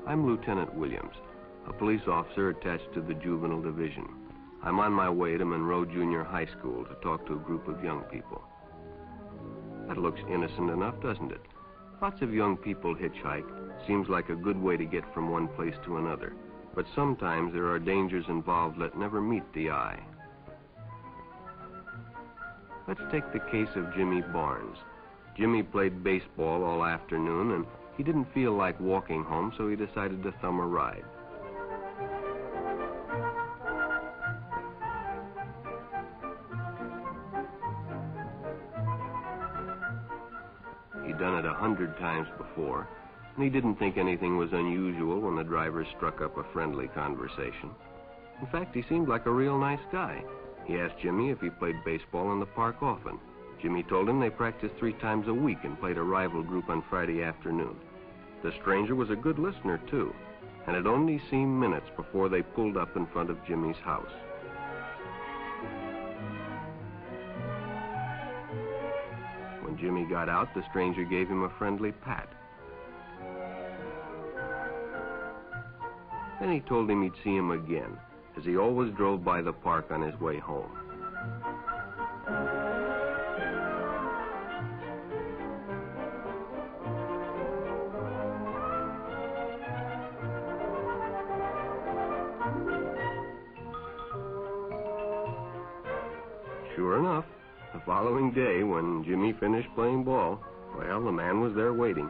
I'm Lieutenant Williams, a police officer attached to the Juvenile Division. I'm on my way to Monroe Junior High School to talk to a group of young people. That looks innocent enough, doesn't it? Lots of young people hitchhike. Seems like a good way to get from one place to another. But sometimes there are dangers involved that never meet the eye. Let's take the case of Jimmy Barnes. Jimmy played baseball all afternoon, and he didn't feel like walking home, so he decided to thumb a ride. He'd done it 100 times before, and he didn't think anything was unusual when the driver struck up a friendly conversation. In fact, he seemed like a real nice guy. He asked Jimmy if he played baseball in the park often. Jimmy told him they practiced 3 times a week and played a rival group on Friday afternoon. The stranger was a good listener, too, and it only seemed minutes before they pulled up in front of Jimmy's house. When Jimmy got out, the stranger gave him a friendly pat. Then he told him he'd see him again, as he always drove by the park on his way home. Sure enough, the following day, when Jimmy finished playing ball, well, the man was there waiting.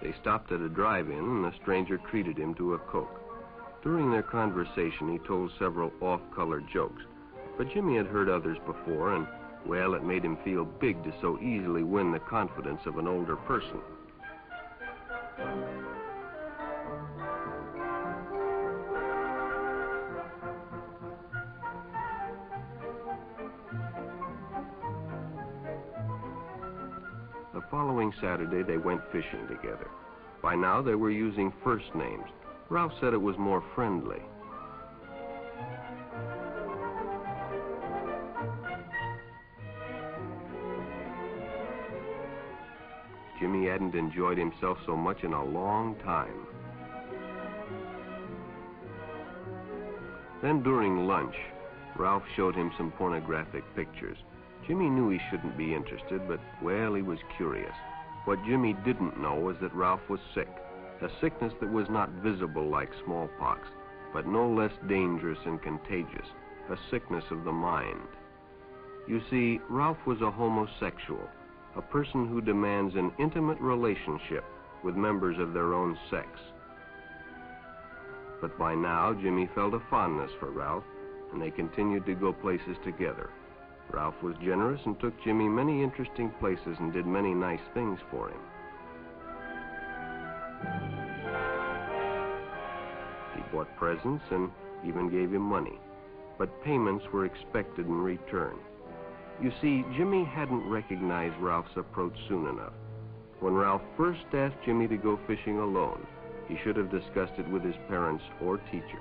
They stopped at a drive-in, and the stranger treated him to a Coke. During their conversation, he told several off-color jokes, but Jimmy had heard others before, and, well, it made him feel big to so easily win the confidence of an older person. The following Saturday, they went fishing together. By now, they were using first names. Ralph said it was more friendly. Jimmy hadn't enjoyed himself so much in a long time. Then during lunch, Ralph showed him some pornographic pictures. Jimmy knew he shouldn't be interested, but, well, he was curious. What Jimmy didn't know was that Ralph was sick, a sickness that was not visible like smallpox, but no less dangerous and contagious, a sickness of the mind. You see, Ralph was a homosexual, a person who demands an intimate relationship with members of their own sex. But by now, Jimmy felt a fondness for Ralph, and they continued to go places together. Ralph was generous and took Jimmy many interesting places and did many nice things for him. He bought presents and even gave him money, but payments were expected in return. You see, Jimmy hadn't recognized Ralph's approach soon enough. When Ralph first asked Jimmy to go fishing alone, he should have discussed it with his parents or teacher.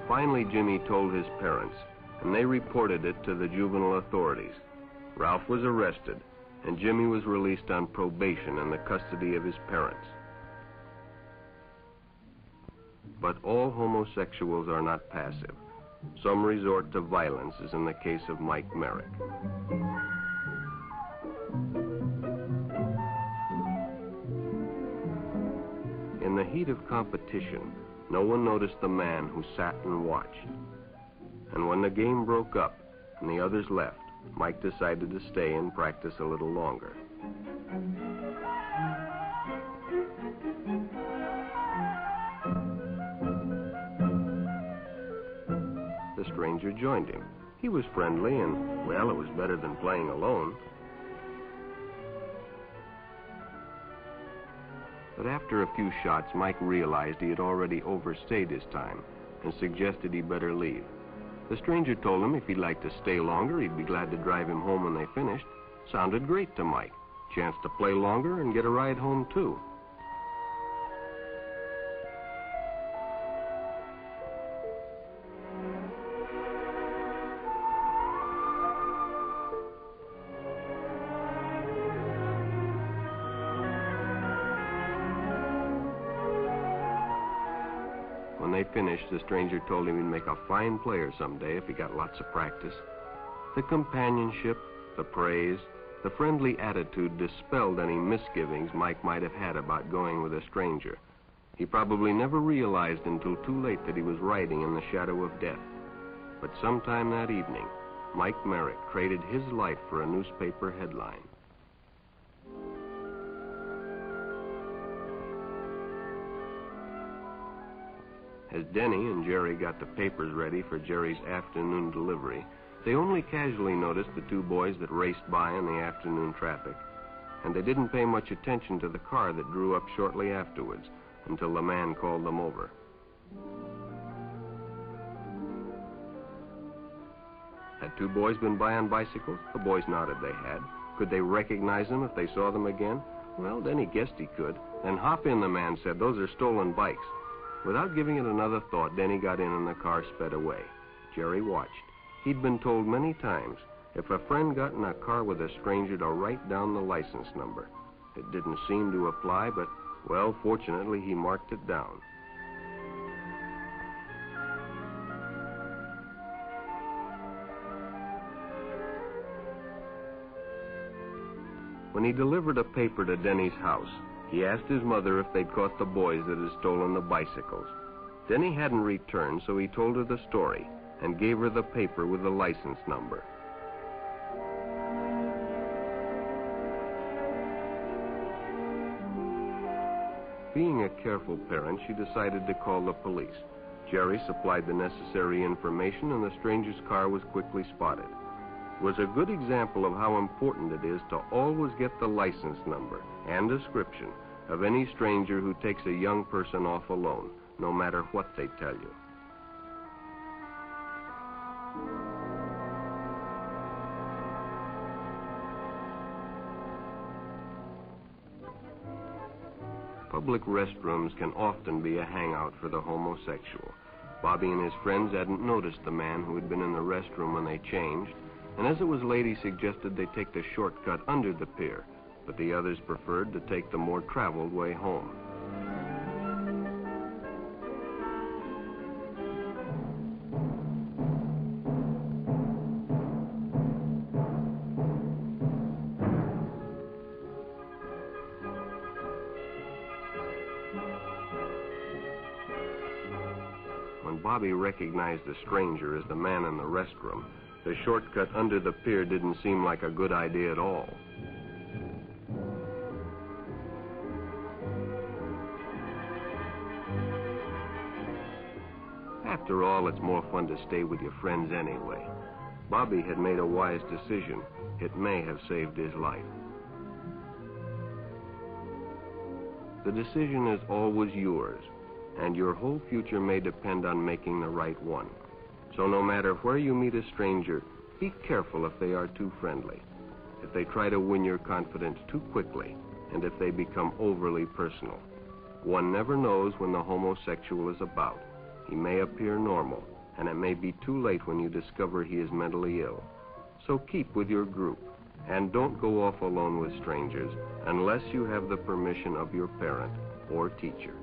Finally, Jimmy told his parents, and they reported it to the juvenile authorities. Ralph was arrested, and Jimmy was released on probation in the custody of his parents. But all homosexuals are not passive. Some resort to violence, as in the case of Mike Merrick. In the heat of competition, no one noticed the man who sat and watched. And when the game broke up and the others left, Mike decided to stay and practice a little longer. The stranger joined him. He was friendly and, well, it was better than playing alone. But after a few shots, Mike realized he had already overstayed his time and suggested he better leave. The stranger told him if he'd like to stay longer, he'd be glad to drive him home when they finished. Sounded great to Mike. Chance to play longer and get a ride home, too. they finished, the stranger told him he'd make a fine player someday if he got lots of practice. The companionship, the praise, the friendly attitude dispelled any misgivings Mike might have had about going with a stranger. He probably never realized until too late that he was riding in the shadow of death. But sometime that evening, Mike Merrick traded his life for a newspaper headline. As Denny and Jerry got the papers ready for Jerry's afternoon delivery, they only casually noticed the two boys that raced by in the afternoon traffic, and they didn't pay much attention to the car that drew up shortly afterwards until the man called them over. Had two boys been by on bicycles? The boys nodded they had. Could they recognize them if they saw them again? Well, Denny guessed he could. Then hop in, the man said. Those are stolen bikes. Without giving it another thought, Denny got in and the car sped away. Jerry watched. He'd been told many times, if a friend got in a car with a stranger, to write down the license number. It didn't seem to apply, but, well, fortunately, he marked it down. When he delivered a paper to Denny's house, he asked his mother if they'd caught the boys that had stolen the bicycles. Denny hadn't returned, so he told her the story and gave her the paper with the license number. Being a careful parent, she decided to call the police. Jerry supplied the necessary information, and the stranger's car was quickly spotted. It was a good example of how important it is to always get the license number and description of any stranger who takes a young person off alone, no matter what they tell you. Public restrooms can often be a hangout for the homosexual. Bobby and his friends hadn't noticed the man who had been in the restroom when they changed, and as it was late, he suggested they take the shortcut under the pier, but the others preferred to take the more traveled way home. When Bobby recognized the stranger as the man in the restroom, the shortcut under the pier didn't seem like a good idea at all. After all, it's more fun to stay with your friends anyway. Bobby had made a wise decision. It may have saved his life. The decision is always yours, and your whole future may depend on making the right one. So no matter where you meet a stranger, be careful if they are too friendly, if they try to win your confidence too quickly, and if they become overly personal. One never knows when the homosexual is about. He may appear normal, and it may be too late when you discover he is mentally ill. So keep with your group, and don't go off alone with strangers unless you have the permission of your parent or teacher.